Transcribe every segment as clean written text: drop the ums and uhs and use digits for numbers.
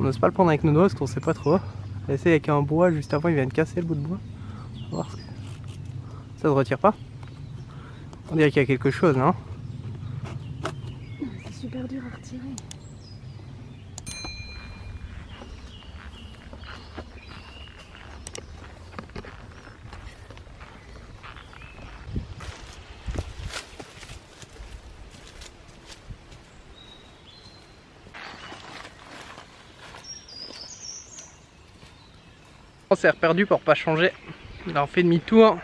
On n'ose pas le prendre avec nos doigts parce qu'on sait pas trop. On va essayer avec un bois, juste avant il vient de casser le bout de bois. On va voir. Ça se retire pas? On dirait qu'il y a quelque chose, non? C'est super dur à retirer. On s'est reperdu pour pas changer. Là on fait demi-tour.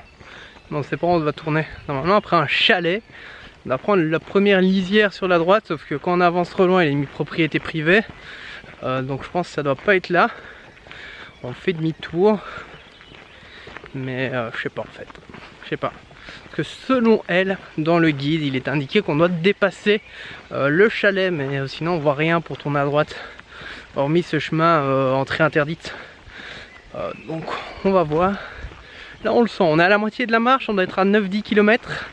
Mais on sait pas où on va tourner. Normalement après un chalet, on va prendre la première lisière sur la droite, sauf que quand on avance trop loin, il est mis propriété privée. Donc je pense que ça doit pas être là. On fait demi-tour. Mais je sais pas en fait. Je sais pas. Parce que selon elle, dans le guide, il est indiqué qu'on doit dépasser le chalet. Mais sinon on voit rien pour tourner à droite. Hormis ce chemin entrée interdite. Donc on va voir. Là on le sent, on est à la moitié de la marche, on doit être à 9-10 km.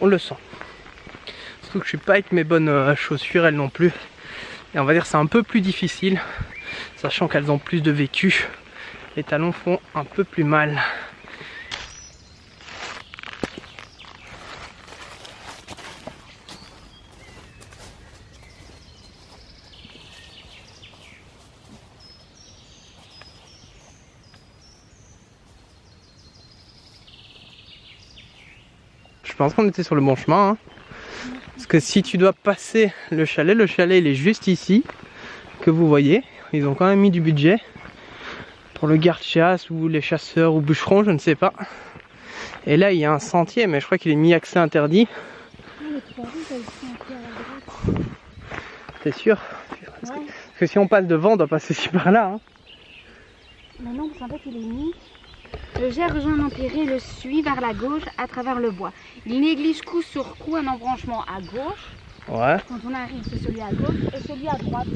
On le sent. Surtout que je suis pas avec mes bonnes chaussures, elles non plus. Et on va dire que c'est un peu plus difficile, sachant qu'elles ont plus de vécu. Les talons font un peu plus mal. Je pense qu'on était sur le bon chemin, hein. Parce que si tu dois passer le chalet il est juste ici, que vous voyez. Ils ont quand même mis du budget pour le garde-chasse ou les chasseurs ou bûcherons, je ne sais pas. Et là il y a un sentier, mais je crois qu'il est mis accès interdit. T'es sûr? Parce que si on passe devant, on doit passer ici par là, hein. Mais non, parce qu'en fait il est mis. Le gergeon empiré le suit vers la gauche à travers le bois. Il néglige coup sur coup un embranchement à gauche. Ouais. Quand on arrive, c'est celui à gauche et celui à droite.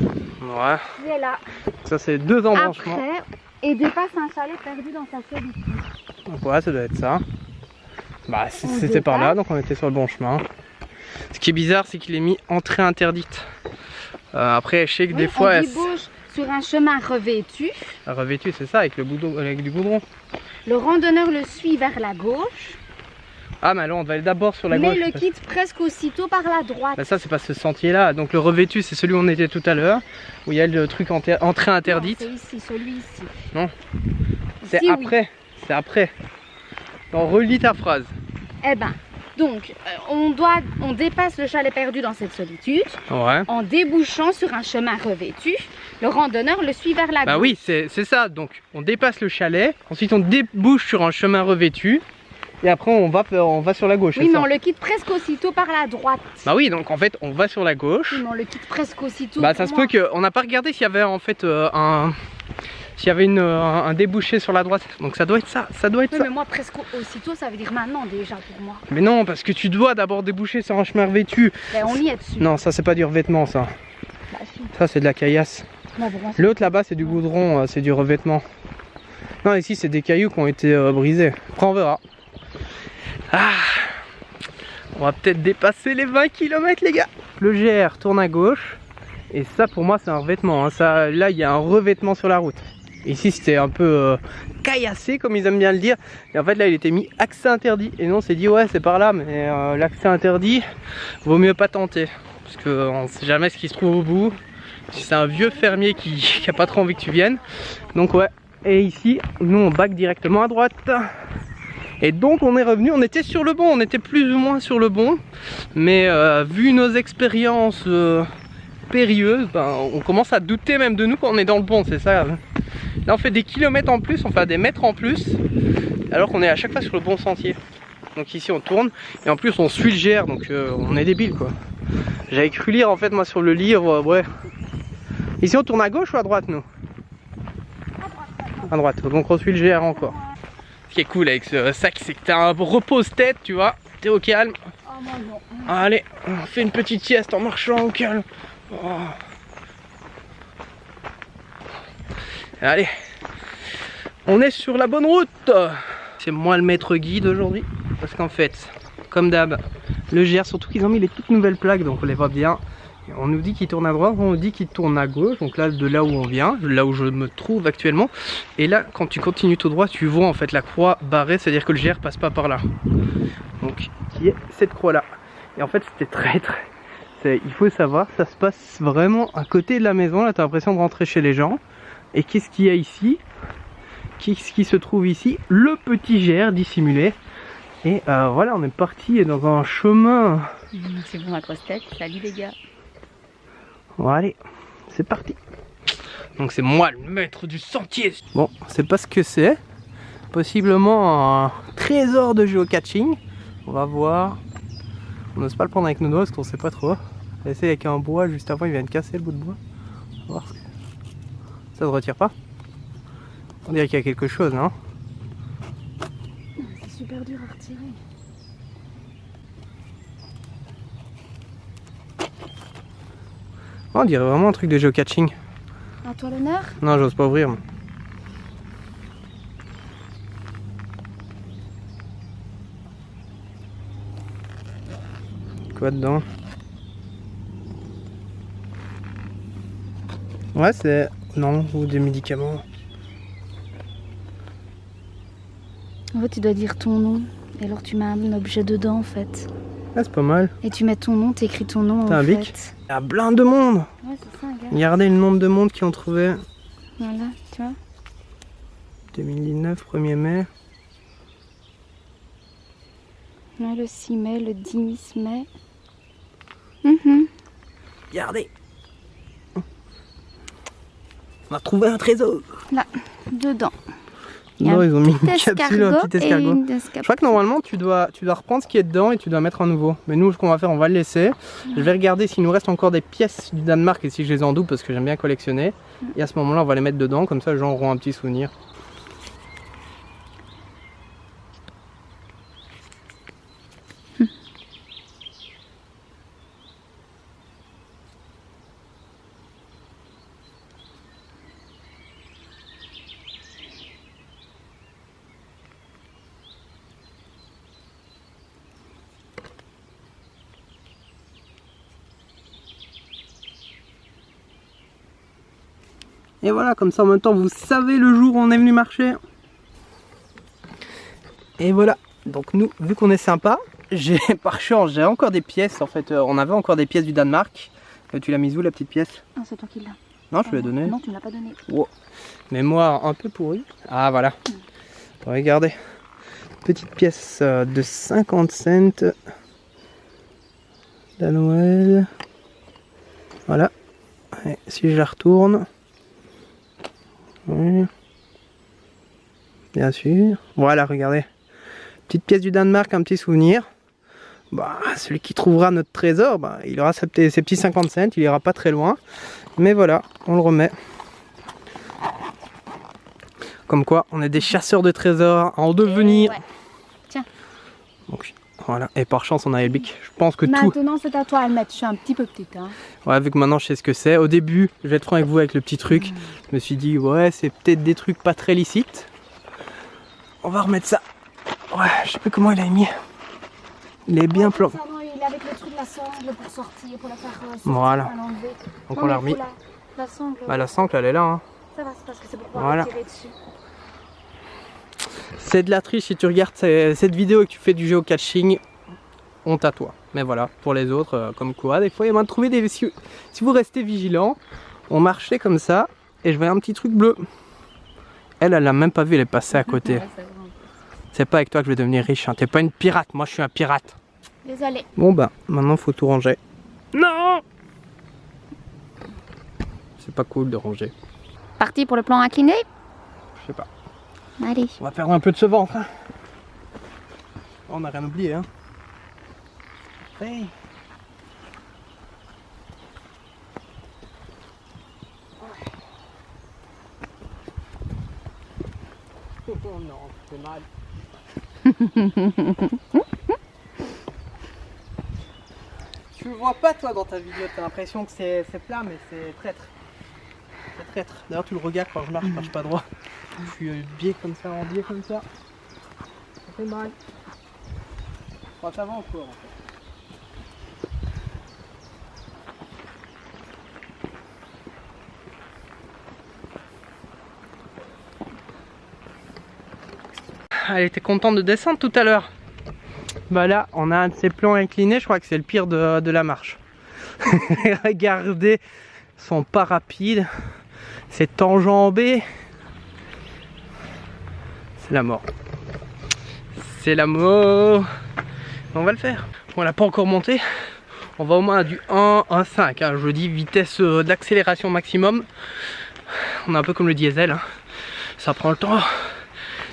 Ouais. Il est là. Ça c'est deux embranchements. Après, et dépasse un chalet perdu dans sa solitude. Donc ouais, ça doit être ça. Bah c'était par là, donc on était sur le bon chemin. Ce qui est bizarre, c'est qu'il est mis entrée interdite. Après, je sais que des fois... On débouche sur un chemin revêtu. Revêtu, c'est ça, avec, avec du goudron. Le randonneur le suit vers la gauche. Ah, mais alors on va aller d'abord sur la gauche. Mais le quitte presque aussitôt par la droite. Bah ça, c'est pas ce sentier-là. Donc le revêtu, c'est celui où on était tout à l'heure, où il y a le truc entrée interdite. C'est ici, celui-ci. Non, c'est après. Oui. C'est après. Donc relis ta phrase. Eh ben, donc on dépasse le chalet perdu dans cette solitude. Ouais. En débouchant sur un chemin revêtu. Le randonneur le suit vers la gauche. Bah oui, c'est ça. Donc on dépasse le chalet, ensuite on débouche sur un chemin revêtu. Et après on va sur la gauche. Oui, mais on le quitte presque aussitôt par la droite. Bah oui, donc en fait on va sur la gauche. Oui, mais on le quitte presque aussitôt. Bah ça se peut qu'on n'a pas regardé s'il y avait en fait s'il y avait un débouché sur la droite. Donc ça doit être ça, ça doit être oui, ça. Mais moi presque aussitôt ça veut dire maintenant déjà pour moi. Mais non, parce que tu dois d'abord déboucher sur un chemin revêtu. Ben, on y est dessus. Non, ça c'est pas du revêtement ça. Bah, si. Ça c'est de la caillasse. L'autre là-bas c'est du goudron, c'est du revêtement. Non, ici c'est des cailloux qui ont été brisés. Après on verra. Ah, on va peut-être dépasser les 20 km les gars. Le GR tourne à gauche. Et ça pour moi c'est un revêtement, hein. Ça, là il y a un revêtement sur la route. Ici c'était un peu caillassé comme ils aiment bien le dire. Et en fait là il était mis accès interdit. Et nous on s'est dit ouais c'est par là, mais l'accès interdit vaut mieux pas tenter. Parce qu'on sait jamais ce qui se trouve au bout. Si c'est un vieux fermier qui a pas trop envie que tu viennes. Donc ouais. Et ici nous on back directement à droite. Et donc on est revenu, on était sur le bon, on était plus ou moins sur le bon. Mais vu nos expériences périlleuses, ben, on commence à douter même de nous quand on est dans le bon, c'est ça. Là on fait des kilomètres en plus, on fait des mètres en plus, alors qu'on est à chaque fois sur le bon sentier. Donc ici on tourne, et en plus on suit le GR, donc on est débile quoi. J'avais cru lire en fait moi sur le livre, ouais. Ici on tourne à gauche ou à droite nous? À droite, donc on suit le GR encore. Ce qui est cool avec ce sac, c'est que t'as un repose-tête, tu vois, t'es au calme. Oh, moi, non. Allez, on fait une petite sieste en marchant au calme. Oh. Allez, on est sur la bonne route. C'est moi le maître guide aujourd'hui, parce qu'en fait, comme d'hab, le GR, surtout qu'ils ont mis les toutes nouvelles plaques, donc on les voit bien. On nous dit qu'il tourne à droite, on nous dit qu'il tourne à gauche, donc là de là où on vient, là où je me trouve actuellement. Et là quand tu continues tout droit, tu vois en fait la croix barrée, c'est-à-dire que le GR passe pas par là. Donc qui est cette croix là. Et en fait c'était traître. Il faut savoir, ça se passe vraiment à côté de la maison, là tu as l'impression de rentrer chez les gens. Et qu'est-ce qu'il y a ici? Qu'est-ce qui se trouve ici? Le petit GR dissimulé. Et voilà, on est parti dans un chemin. C'est bon ma grosse tête, salut les gars. Bon allez, c'est parti. Donc c'est moi le maître du sentier. Bon, c'est pas ce que c'est. Possiblement un trésor de géocaching. On va voir. On n'ose pas le prendre avec nos doigts parce qu'on sait pas trop. On va essayer avec un bois, juste avant il vient de casser le bout de bois. On va voir ce que... Ça se retire pas? On dirait qu'il y a quelque chose, non? C'est super dur à retirer. On dirait vraiment un truc de géocaching. À toi l'honneur. Non, j'ose pas ouvrir. Moi. Quoi dedans? Ouais, c'est... Non, ou des médicaments. En fait, tu dois dire ton nom. Et alors tu mets un objet dedans en fait. Ah, c'est pas mal. Et tu mets ton nom, t'écris ton nom T'as en un fait. bic? Il y a plein de monde. Ouais, c'est ça, gars. Regardez le nombre de monde qui ont trouvé. Voilà, tu vois. 2019, 1er mai. Ouais, le 6 mai, le 10 mai. Regardez. On a trouvé un trésor. Là, dedans. Non, ils ont mis une Petit capsule, un petit escargot. et Je crois que normalement tu dois reprendre ce qui est dedans et tu dois mettre un nouveau. Mais nous, ce qu'on va faire, on va le laisser. Je vais regarder s'il nous reste encore des pièces du Danemark et si je les ai en double parce que j'aime bien collectionner. Et à ce moment-là, on va les mettre dedans, comme ça les gens auront un petit souvenir. Et voilà, comme ça en même temps vous savez le jour où on est venu marcher. Et voilà, donc nous, vu qu'on est sympa, j'ai par chance, j'ai encore des pièces en fait, on avait encore des pièces du Danemark. Tu l'as mise où la petite pièce? Ah, c'est toi qui l'as. Non, je te l'ai donné. Non, tu ne l'as pas donné. Wow. Mais moi, un peu pourri. Ah voilà, regardez, petite pièce de 50 cents danoise. Voilà, et si je la retourne... Oui. Bien sûr. Voilà, regardez. Petite pièce du Danemark, un petit souvenir. Bah, celui qui trouvera notre trésor, bah, il aura ses petits 50 cents, il ira pas très loin. Mais voilà, on le remet. Comme quoi, on est des chasseurs de trésors en devenir. Ouais. Tiens. Donc, voilà, et par chance, on a Elbic. Je pense que tout... Maintenant, c'est à toi à le mettre. Je suis un petit peu petite. Hein. Ouais, vu que maintenant je sais ce que c'est. Au début, je vais être franc avec vous avec le petit truc. Je me suis dit, ouais, c'est peut-être des trucs pas très licites. On va remettre ça. Ouais, je sais plus comment il a mis. Il est bien planté. Il est avec le truc de la sangle pour sortir, pour la faire sortir. Voilà. Donc on l'a remis. La sangle. Bah, la sangle, elle est là. Hein. Ça va, c'est parce que c'est pour pouvoir Voilà. tirer dessus. C'est de la triche si tu regardes cette vidéo et que tu fais du géocaching. Honte à toi. Mais voilà, pour les autres, comme quoi, des fois il y a moyen de trouver des... Si vous restez vigilant, on marchait comme ça et je voyais un petit truc bleu. Elle l'a même pas vu, elle est passée à côté. Ouais, c'est pas avec toi que je vais devenir riche, hein. T'es pas une pirate, moi je suis un pirate. désolée. Bon bah, maintenant faut tout ranger. Non! C'est pas cool de ranger. Parti pour le plan incliné? Je sais pas. Allez. On va perdre un peu de ce ventre. Hein. Oh, on a rien oublié, hein. Hey. Oh non, c'est mal. Tu le vois pas toi dans ta vidéo, t'as l'impression que c'est plat mais c'est traître. C'est traître. D'ailleurs tu le regardes quand je marche pas droit. Je suis biais comme ça, en biais comme ça. Ça fait mal. Ça va encore en fait. elle était contente de descendre tout à l'heure. Bah là, on a un de ces plans inclinés, je crois que c'est le pire de la marche. Regardez son pas rapide, c'est enjambé. C'est la mort. C'est la mort. On va le faire. On l'a pas encore monté. On va au moins à du 1 à 5. Hein. Je dis vitesse d'accélération maximum. On est un peu comme le diesel. Hein. Ça prend le temps.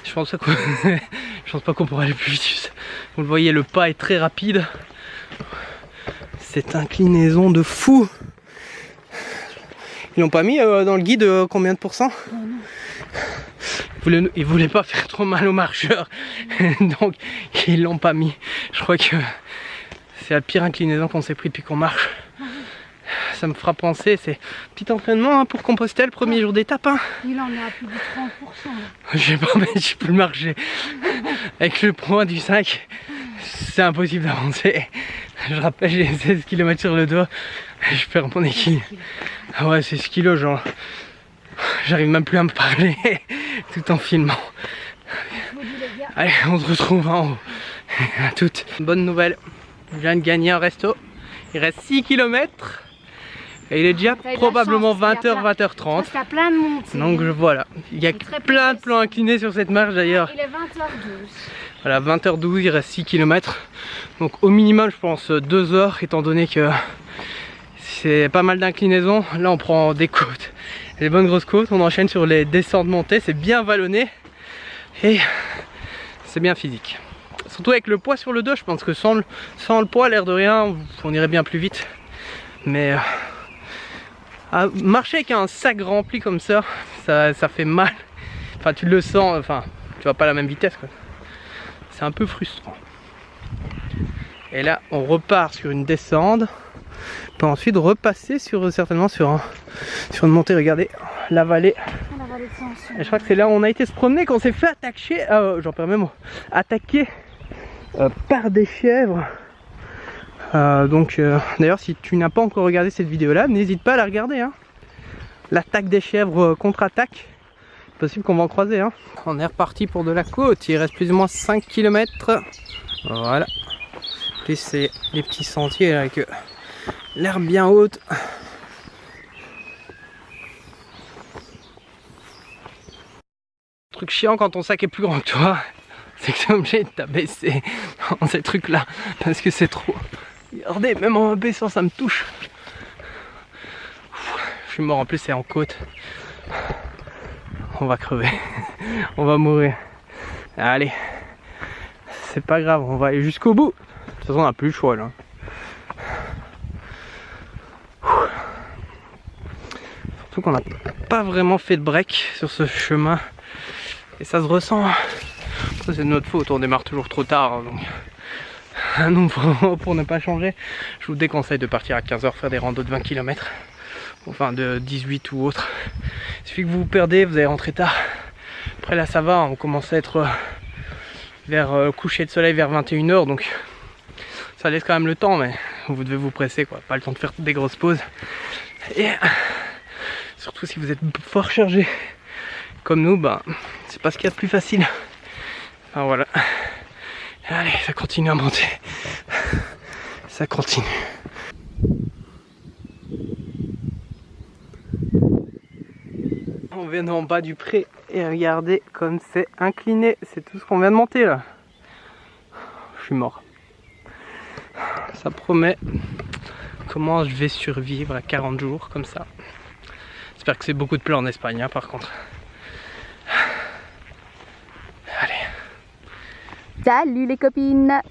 Je pense pas qu'on pourra aller plus vite. Vous le voyez, le pas est très rapide. Cette inclinaison de fou. Ils l'ont pas mis dans le guide combien de pourcents? Ils voulaient pas faire trop mal aux marcheurs. Donc ils l'ont pas mis. Je crois que c'est la pire inclinaison qu'on s'est pris depuis qu'on marche. Ça me fera penser, c'est petit entraînement hein, pour Compostelle, premier jour d'étape. Hein. Il en est à plus de 30%. Je sais pas, mais je peux le marcher. Avec le point du 5, c'est impossible d'avancer. Je rappelle, j'ai 16 km sur le dos. Je perds mon équilibre. Ah ouais, c'est 16 kg, genre. J'arrive même plus à me parler tout en filmant. Allez, on se retrouve en haut. À toutes. Bonne nouvelle, je viens de gagner un resto. Il reste 6 km. Et il est déjà probablement 20h, 20h30. Il y a plein de montées. Donc voilà, il y a plein de plans inclinés sur cette marche d'ailleurs. Il est 20h12. Voilà, 20h12, il reste 6 km. Donc au minimum, je pense 2 heures, étant donné que c'est pas mal d'inclinaisons. Là, on prend des côtes, des bonnes grosses côtes. On enchaîne sur les descentes montées. C'est bien vallonné et c'est bien physique. Surtout avec le poids sur le dos, je pense que sans le poids, l'air de rien, on irait bien plus vite. Mais marcher avec un sac rempli comme ça fait mal. Enfin, tu le sens, enfin, tu vas pas à la même vitesse, quoi. C'est un peu frustrant. Et là, on repart sur une descente. Puis ensuite repasser certainement sur une montée. Regardez la vallée. Et je crois que c'est là où on a été se promener qu'on s'est fait attaquer. J'en perds même attaquer par des chèvres. D'ailleurs, si tu n'as pas encore regardé cette vidéo là, n'hésite pas à la regarder. Hein. L'attaque des chèvres contre-attaque. Possible qu'on va en croiser. Hein. On est reparti pour de la côte. Il reste plus ou moins 5 km. Voilà. Plus c'est les petits sentiers là, avec l'herbe bien haute. Le truc chiant quand ton sac est plus grand que toi, c'est que tu es obligé de t'abaisser dans ces trucs là. Parce que c'est trop. Regardez, même en baissant ça me touche. Je suis mort, en plus c'est en côte. On va crever. On va mourir. Allez. C'est pas grave, on va aller jusqu'au bout. De toute façon on n'a plus le choix là. Surtout qu'on n'a pas vraiment fait de break sur ce chemin. Et ça se ressent. Ça c'est de notre faute, on démarre toujours trop tard. Donc... Non, pour ne pas changer, je vous déconseille de partir à 15h faire des randos de 20 km. Enfin de 18 ou autre. Il suffit que vous vous perdez, vous allez rentrer tard. Après là ça va, on commence à être vers coucher de soleil vers 21h. Donc ça laisse quand même le temps, mais vous devez vous presser quoi. Pas le temps de faire des grosses pauses. Et surtout si vous êtes fort chargé comme nous, bah, c'est pas ce qu'il y a de plus facile. Enfin voilà. Allez, ça continue à monter. Ça continue. On vient en bas du pré et regardez comme c'est incliné. C'est tout ce qu'on vient de monter là. Je suis mort. Ça promet. Comment je vais survivre à 40 jours comme ça. J'espère que c'est beaucoup de plats en Espagne hein, par contre. Allez. Salut les copines.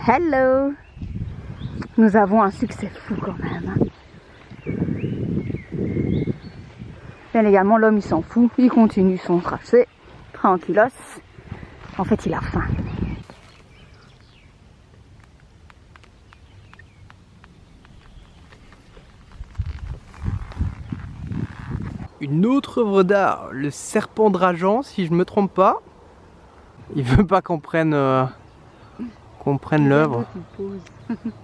Hello. Nous avons un succès fou quand même. Bien également l'homme il s'en fout, il continue son tracé, tranquillos. En fait il a faim. Une autre œuvre d'art, le serpent drageant si je me trompe pas. Il veut pas qu'on prenne l'œuvre.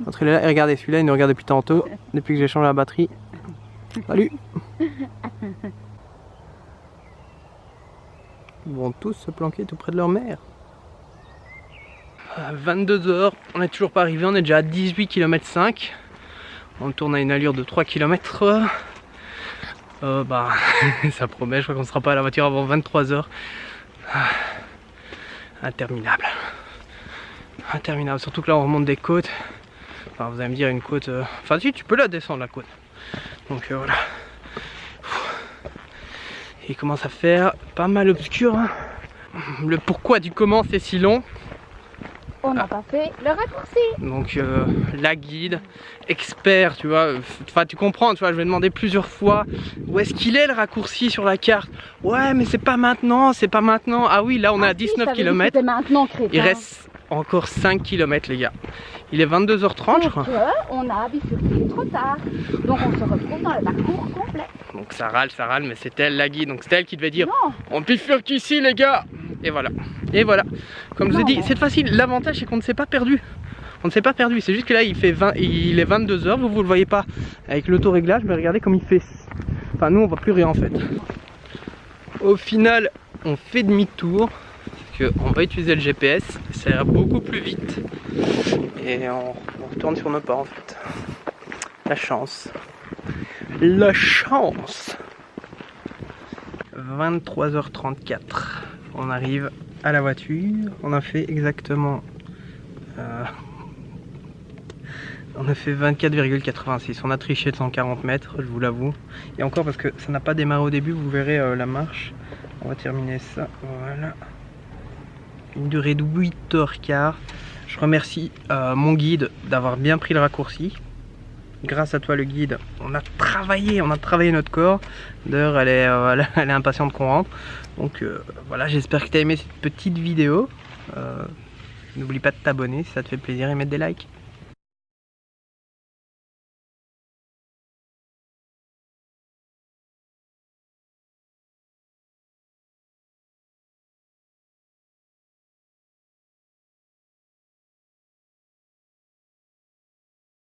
Entre là et regardez, celui-là il nous regarde depuis tantôt, depuis que j'ai changé la batterie. Salut. Ils vont tous se planquer tout près de leur mère. 22 h, on n'est toujours pas arrivé, on est déjà à 18 km 5. On tourne à une allure de 3 km. Ça promet, je crois qu'on ne sera pas à la voiture avant 23 h. Interminable. Interminable, surtout que là on remonte des côtes. Enfin, vous allez me dire une côte... Enfin si, tu peux la descendre la côte. Donc voilà. Il commence à faire pas mal obscur. Hein. Le pourquoi du comment c'est si long. On n'a pas fait le raccourci. Donc la guide, expert, tu vois, enfin tu comprends, tu vois, je vais demander plusieurs fois où est-ce qu'il est le raccourci sur la carte. Ouais mais c'est pas maintenant, c'est pas maintenant. Ah oui, là on est à 19 km. Maintenant, crétin. Il reste encore 5 km les gars. Il est 22 h 30 je crois. On a bifurqué trop tard. Donc on se retrouve dans le parcours complet. Donc ça râle, mais c'est elle la guide. Donc c'est elle qui devait dire non. On bifurque ici les gars. Et voilà. Et voilà. Comme je vous ai dit, c'est facile. L'avantage c'est qu'on ne s'est pas perdu. On ne s'est pas perdu. C'est juste que là il est 22 h. Vous le voyez pas avec l'autoréglage. Mais regardez comme il fait. Enfin nous on voit plus rien en fait. Au final on fait demi-tour. Parce qu'on va utiliser le GPS. Ça ira beaucoup plus vite. Et on retourne sur nos pas en fait. La chance. La chance. 23 h 34. On arrive à la voiture. On a fait exactement... on a fait 24,86. On a triché de 140 mètres, je vous l'avoue. Et encore parce que ça n'a pas démarré au début, vous verrez la marche. On va terminer ça. Voilà. Une durée de 8 h 15. Je remercie mon guide d'avoir bien pris le raccourci. Grâce à toi le guide, on a travaillé notre corps. D'ailleurs elle est impatiente qu'on rentre. Donc voilà, j'espère que tu as aimé cette petite vidéo. N'oublie pas de t'abonner si ça te fait plaisir et mettre des likes.